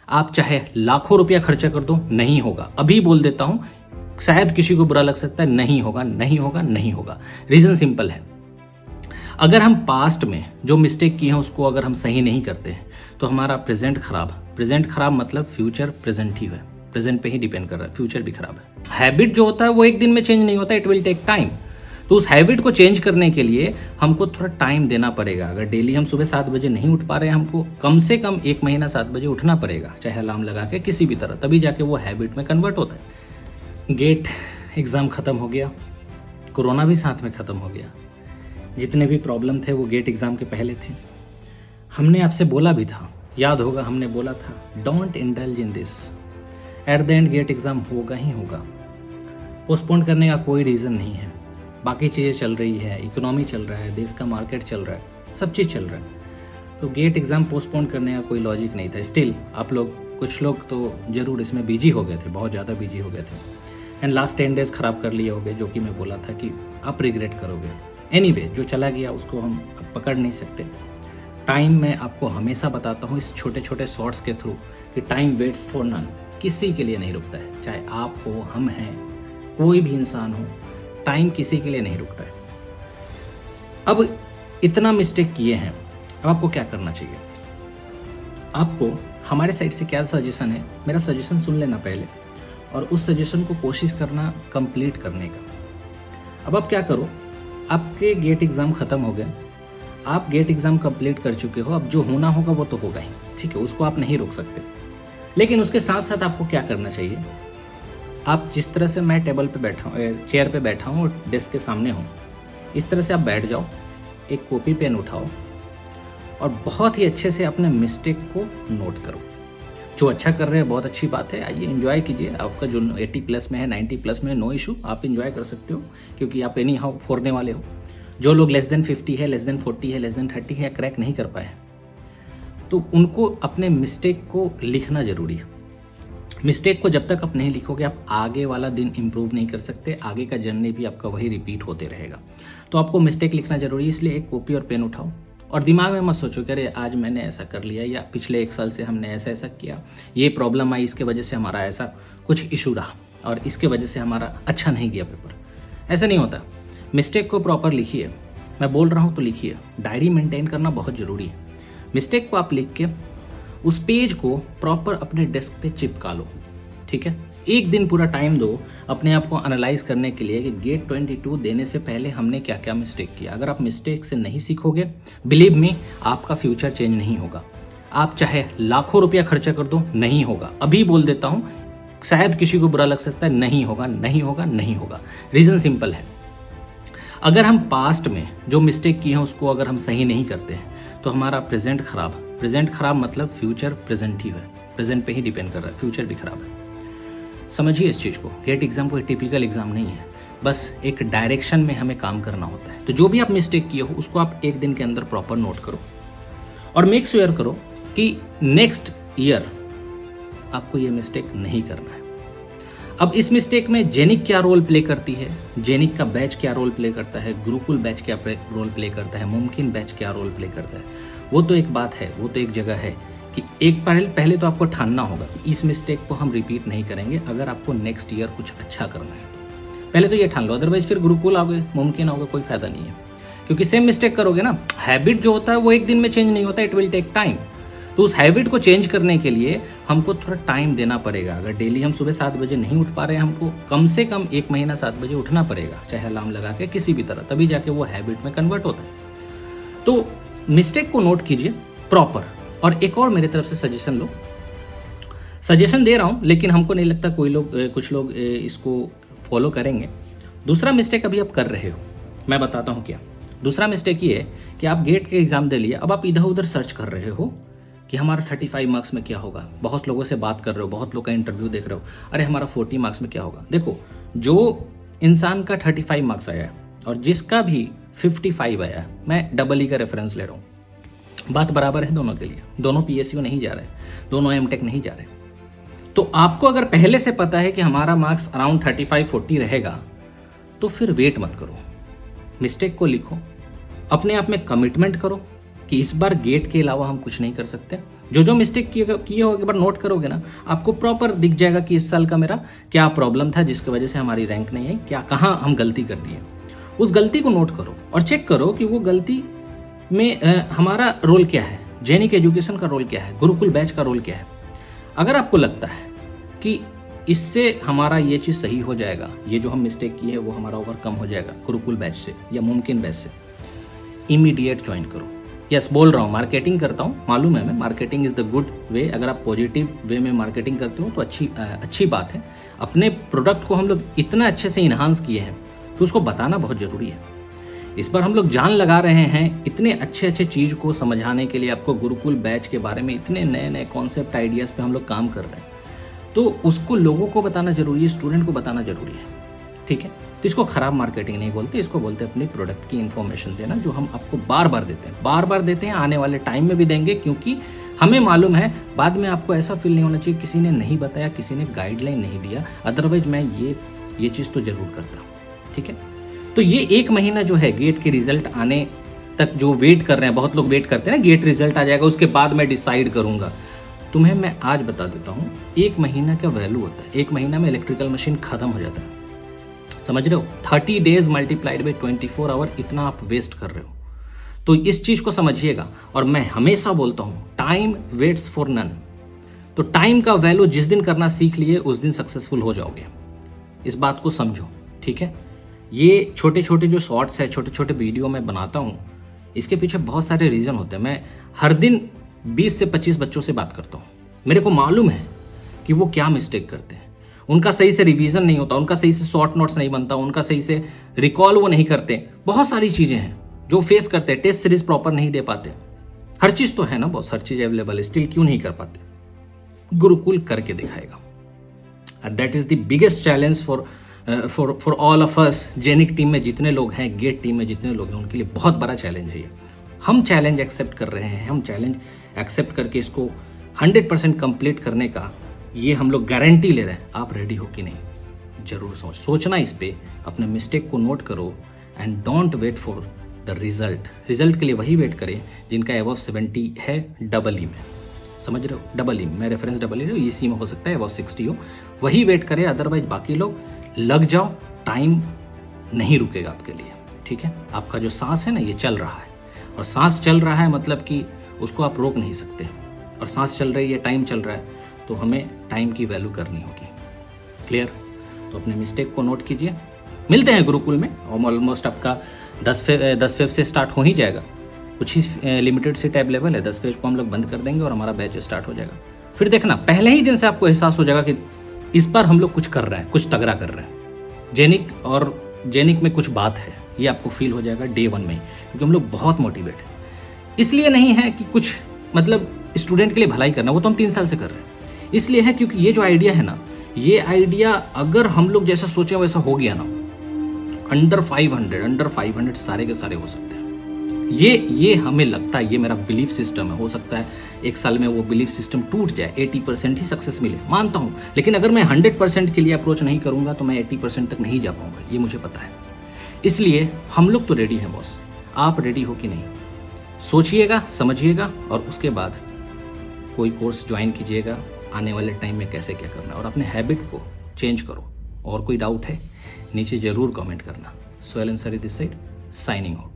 आप चाहे लाखों रुपया खर्चा कर दो, नहीं होगा। अभी बोल देता हूं, शायद किसी को बुरा लग सकता है, नहीं होगा, नहीं होगा, नहीं होगा। रीजन सिंपल है, अगर हम पास्ट में जो मिस्टेक की है उसको अगर हम सही नहीं करते हैं तो हमारा प्रेजेंट खराब मतलब फ्यूचर प्रेजेंट ही है, प्रेजेंट पे ही डिपेंड कर रहा है, फ्यूचर भी खराब है। हैबिट जो होता है वो एक दिन में चेंज नहीं होता, इट विल टेक टाइम। तो उस हैबिट को चेंज करने के लिए हमको थोड़ा टाइम देना पड़ेगा। अगर डेली हम सुबह 7 बजे नहीं उठ पा रहे हैं, हमको कम से कम 1 महीना 7 बजे उठना पड़ेगा, चाहे अलार्म लगा के किसी भी तरह, तभी जाके वो हैबिट में कन्वर्ट होता है। गेट एग्ज़ाम ख़त्म हो गया, कोरोना भी साथ में ख़त्म हो गया, जितने भी प्रॉब्लम थे वो गेट एग्ज़ाम के पहले थे। हमने आपसे बोला भी था, याद होगा हमने बोला था, don't indulge in this, at the end GATE exam होगा ही होगा। पोस्टपोन करने का कोई रीज़न नहीं है, बाकी चीज़ें चल रही है, इकोनॉमी चल रहा है, देश का मार्केट चल रहा है, सब चीज़ चल रहा है, तो गेट एग्ज़ाम पोस्टपोन करने का कोई लॉजिक नहीं था। स्टिल आप लोग, कुछ लोग तो ज़रूर इसमें बिजी हो गए थे, बहुत ज़्यादा बिजी हो गए थे, एंड लास्ट 10 डेज़ ख़राब कर लिए होगे, जो कि मैं बोला था कि आप रिग्रेट करोगे। एनीवे, जो चला गया उसको हम अब पकड़ नहीं सकते। टाइम मैं आपको हमेशा बताता हूँ इस छोटे छोटे शॉर्ट्स के थ्रू कि टाइम वेट्स फॉर नन, किसी के लिए नहीं रुकता है, चाहे आप हो, हम हैं, कोई भी इंसान हो, टाइम किसी के लिए नहीं रुकता है। अब इतना मिस्टेक किए हैं, अब आपको क्या करना चाहिए? आपको हमारे साइड से क्या सजेशन है, मेरा सजेशन सुन लेना पहले, और उस सजेशन को कोशिश करना कंप्लीट करने का। अब आप क्या करो, आपके गेट एग्ज़ाम ख़त्म हो गए, आप गेट एग्ज़ाम कंप्लीट कर चुके हो, अब जो होना होगा वो तो होगा ही, ठीक है, उसको आप नहीं रोक सकते। लेकिन उसके साथ साथ आपको क्या करना चाहिए, आप जिस तरह से मैं टेबल पे बैठा हूँ, चेयर पे बैठा हूँ और डेस्क के सामने हूँ, इस तरह से आप बैठ जाओ, एक कॉपी पेन उठाओ और बहुत ही अच्छे से अपने मिस्टेक को नोट करो। जो अच्छा कर रहे हैं बहुत अच्छी बात है, आइए एंजॉय कीजिए। आपका जो 80 प्लस में है, 90 प्लस में है, नो इशू, आप एंजॉय कर सकते हो, क्योंकि आप एनी हाउ फोड़ने वाले हो। जो लोग लेस देन 50 है, लेस देन 40 है, लेस देन 30 है, क्रैक नहीं कर पाए, तो उनको अपने मिस्टेक को लिखना ज़रूरी है। मिस्टेक को जब तक आप नहीं लिखोगे, आप आगे वाला दिन इम्प्रूव नहीं कर सकते, आगे का जर्नी भी आपका वही रिपीट होते रहेगा। तो आपको मिस्टेक लिखना ज़रूरी है, इसलिए एक कॉपी और पेन उठाओ और दिमाग में मत सोचो कि अरे आज मैंने ऐसा कर लिया, या पिछले 1 साल से हमने ऐसा ऐसा किया, ये प्रॉब्लम आई, इसके वजह से हमारा ऐसा कुछ इशू रहा और इसके वजह से हमारा अच्छा नहीं गया पेपर। ऐसा नहीं होता। मिस्टेक को प्रॉपर लिखिए, मैं बोल रहा हूँ तो लिखिए। डायरी मेंटेन करना बहुत ज़रूरी है। मिस्टेक को आप लिख के उस पेज को प्रॉपर अपने डेस्क पे चिपका लो, ठीक है। एक दिन पूरा टाइम दो अपने आप को एनालाइज करने के लिए कि गेट 22 देने से पहले हमने क्या क्या मिस्टेक किया। अगर आप मिस्टेक से नहीं सीखोगे, बिलीव मी, आपका फ्यूचर चेंज नहीं होगा। आप चाहे लाखों रुपया खर्चा कर दो, नहीं होगा। अभी बोल देता हूँ, शायद किसी को बुरा लग सकता है, नहीं होगा, नहीं होगा, नहीं होगा। रीज़न सिंपल है, अगर हम पास्ट में जो मिस्टेक की है उसको अगर हम सही नहीं करते हैं तो हमारा प्रेजेंट खराब मतलब फ्यूचर प्रेजेंट ही है, प्रेजेंट पे ही डिपेंड कर रहा है, फ्यूचर भी खराब है। समझिए इस चीज़ को। गेट एग्जाम कोई टिपिकल एग्जाम नहीं है, बस एक डायरेक्शन में हमें काम करना होता है। तो जो भी आप मिस्टेक किए हो उसको आप एक दिन के अंदर प्रॉपर नोट करो और मेक श्योर करो कि नेक्स्ट ईयर आपको ये मिस्टेक नहीं करना है। अब इस मिस्टेक में जेनिक क्या रोल प्ले करती है, जेनिक का बैच क्या रोल प्ले करता है, गुरुकुल बैच क्या रोल प्ले करता है, मुमकिन बैच क्या रोल प्ले करता है, वो तो एक बात है, वो तो एक जगह है कि एक पहले तो आपको ठानना होगा कि इस मिस्टेक को हम रिपीट नहीं करेंगे अगर आपको नेक्स्ट ईयर कुछ अच्छा करना है। पहले तो ये ठान लो, अदरवाइज फिर गुरुकुल आओगे, मुमकिन आओगे, कोई फायदा नहीं है, क्योंकि सेम मिस्टेक करोगे ना। हैबिट जो होता है वो एक दिन में चेंज नहीं होता, इट विल टेक टाइम। तो उस हैबिट को चेंज करने के लिए हमको थोड़ा टाइम देना पड़ेगा। अगर डेली हम सुबह 7 बजे नहीं उठ पा रहे हैं, हमको कम से कम 1 महीना 7 बजे उठना पड़ेगा, चाहे अलार्म लगा के किसी भी तरह, तभी जाके वो हैबिट में कन्वर्ट होता है। तो मिस्टेक को नोट कीजिए प्रॉपर। और एक और मेरी तरफ से सजेशन लो, सजेशन दे रहा हूँ, लेकिन हमको नहीं लगता कुछ लोग इसको फॉलो करेंगे। दूसरा मिस्टेक अभी आप कर रहे हो, मैं बताता हूँ क्या। दूसरा मिस्टेक ये है कि आप गेट के एग्जाम दे लिए, अब आप इधर उधर सर्च कर रहे हो कि हमारा 35 मार्क्स में क्या होगा। बहुत लोगों से बात कर रहे हो, बहुत लोग का इंटरव्यू देख रहे हो, अरे हमारा 40 मार्क्स में क्या होगा। देखो, जो इंसान का 35 मार्क्स आया है और जिसका भी 55 आया है, मैं डबल ई का रेफरेंस ले रहा हूँ, बात बराबर है दोनों के लिए। दोनों PSU नहीं जा रहे, दोनों MTech नहीं जा रहे। तो आपको अगर पहले से पता है कि हमारा मार्क्स अराउंड 35-40 रहेगा, तो फिर वेट मत करो, मिस्टेक को लिखो, अपने आप में कमिटमेंट करो कि इस बार गेट के अलावा हम कुछ नहीं कर सकते। जो जो मिस्टेक किए हो एक बार नोट करोगे ना, आपको प्रॉपर दिख जाएगा कि इस साल का मेरा क्या प्रॉब्लम था जिसकी वजह से हमारी रैंक नहीं आई, क्या कहाँ हम गलती कर दिए। उस गलती को नोट करो और चेक करो कि वो गलती में हमारा रोल क्या है, जेनिक एजुकेशन का रोल क्या है, गुरुकुल बैच का रोल क्या है। अगर आपको लगता है कि इससे हमारा ये चीज़ सही हो जाएगा, ये जो हम मिस्टेक की है वो हमारा ओवरकम हो जाएगा गुरुकुल बैच से या मुमकिन बैच से, इमीडिएट ज्वाइन करो। यस, बोल रहा हूँ, मार्केटिंग करता हूँ, मालूम है मैं, marketing is the good way. अगर आप पॉजिटिव वे में मार्केटिंग करते हो तो अच्छी बात है। अपने प्रोडक्ट को हम लोग इतना अच्छे से इन्हांस किए हैं तो उसको बताना बहुत ज़रूरी है। इस बार हम लोग जान लगा रहे हैं इतने अच्छे अच्छे चीज़ को समझाने के लिए, आपको गुरुकुल बैच के बारे में इतने नए नए कॉन्सेप्ट आइडियाज़ पे हम लोग काम कर रहे हैं, तो उसको लोगों को बताना जरूरी है, स्टूडेंट को बताना जरूरी है, ठीक है। तो इसको खराब मार्केटिंग नहीं बोलते, इसको बोलते हैं अपने प्रोडक्ट की इन्फॉर्मेशन देना, जो हम आपको बार बार देते हैं, आने वाले टाइम में भी देंगे, क्योंकि हमें मालूम है बाद में आपको ऐसा फील नहीं होना चाहिए किसी ने नहीं बताया, किसी ने गाइडलाइन नहीं दिया, अदरवाइज मैं ये चीज़ तो जरूर करता, ठीक है। तो ये 1 महीना जो है गेट के रिजल्ट आने तक जो वेट कर रहे हैं, बहुत लोग वेट करते हैं ना, गेट रिजल्ट आ जाएगा उसके बाद मैं डिसाइड करूंगा। तुम्हें मैं आज बता देता हूँ 1 महीना का वैल्यू होता है। 1 महीना में इलेक्ट्रिकल मशीन खत्म हो जाता है, समझ रहे हो। 30 डेज मल्टीप्लाइड बाई 24 आवर, इतना आप वेस्ट कर रहे हो। तो इस चीज को समझिएगा। और मैं हमेशा बोलता हूँ टाइम वेट्स फॉर नन। तो टाइम का वैल्यू जिस दिन करना सीख लिए उस दिन सक्सेसफुल हो जाओगे, इस बात को समझो, ठीक है। ये छोटे छोटे जो शॉर्ट्स है, छोटे छोटे वीडियो मैं बनाता हूँ, इसके पीछे बहुत सारे रीज़न होते हैं। मैं हर दिन 20 से 25 बच्चों से बात करता हूँ, मेरे को मालूम है कि वो क्या मिस्टेक करते हैं। उनका सही से रिवीजन नहीं होता, उनका सही से शॉर्ट नोट्स नहीं बनता, उनका सही से रिकॉल वो नहीं करते, बहुत सारी चीज़ें हैं जो फेस करते हैं। टेस्ट सीरीज प्रॉपर नहीं दे पाते, हर चीज़ तो है ना बॉस, हर चीज़ अवेलेबल है, स्टिल क्यों नहीं कर पाते। गुरुकुल करके दिखाएगा। That is the biggest challenge for all of us. जेनिक टीम में जितने लोग हैं, गेट टीम में जितने लोग हैं, उनके लिए बहुत बड़ा चैलेंज है ये। हम चैलेंज एक्सेप्ट कर रहे हैं, हम चैलेंज एक्सेप्ट करके इसको 100% कंप्लीट करने का ये हम लोग गारंटी ले रहे हैं। आप रेडी हो कि नहीं, जरूर सोचना इस पे, अपने मिस्टेक को नोट करो and don't wait for the result. Result के लिए वही वेट करें जिनका अबव 70 है डबल ई में, समझ रहे हो, डबल ई में रेफरेंस डबल ई सी में हो सकता है, अबव 60 हो, वही वेट करें। अदरवाइज बाकी लोग लग जाओ, टाइम नहीं रुकेगा आपके लिए, ठीक है। आपका जो सांस है ना, ये चल रहा है, और सांस चल रहा है मतलब कि उसको आप रोक नहीं सकते। और सांस चल रही है, टाइम चल रहा है, तो हमें टाइम की वैल्यू करनी होगी। क्लियर? तो अपने मिस्टेक को नोट कीजिए। मिलते हैं गुरुकुल में, और ऑलमोस्ट आपका 10 फेब से स्टार्ट हो ही जाएगा। कुछ ही लिमिटेड सीट अवेलेबल है, 10 फेब को हम लोग बंद कर देंगे और हमारा बैच स्टार्ट हो जाएगा। फिर देखना, पहले ही दिन से आपको एहसास हो जाएगा कि इस बार हम लोग कुछ कर रहे हैं, कुछ तगड़ा कर रहे हैं। जेनिक में कुछ बात है, ये आपको फील हो जाएगा डे 1 में, क्योंकि हम लोग बहुत मोटिवेट है। इसलिए नहीं है कि कुछ मतलब स्टूडेंट के लिए भलाई करना, वो तो हम 3 साल से कर रहे हैं। इसलिए है क्योंकि ये जो आइडिया है ना, ये आइडिया अगर हम लोग जैसा सोचे वैसा हो गया ना, अंडर 500 सारे के सारे हो सकते हैं। ये हमें लगता है, ये मेरा बिलीफ सिस्टम है। हो सकता है 1 साल में वो बिलीफ सिस्टम टूट जाए, 80% ही सक्सेस मिले, मानता हूँ। लेकिन अगर मैं 100% के लिए अप्रोच नहीं करूँगा तो मैं 80% तक नहीं जा पाऊँगा, ये मुझे पता है। इसलिए हम लोग तो रेडी हैं बॉस, आप रेडी हो कि नहीं, सोचिएगा, समझिएगा, और उसके बाद कोई कोर्स ज्वाइन कीजिएगा आने वाले टाइम में कैसे क्या करना है, और अपने हैबिट को चेंज करो। और कोई डाउट है नीचे जरूर कमेंट करना। Sohail Ansari this side, signing out.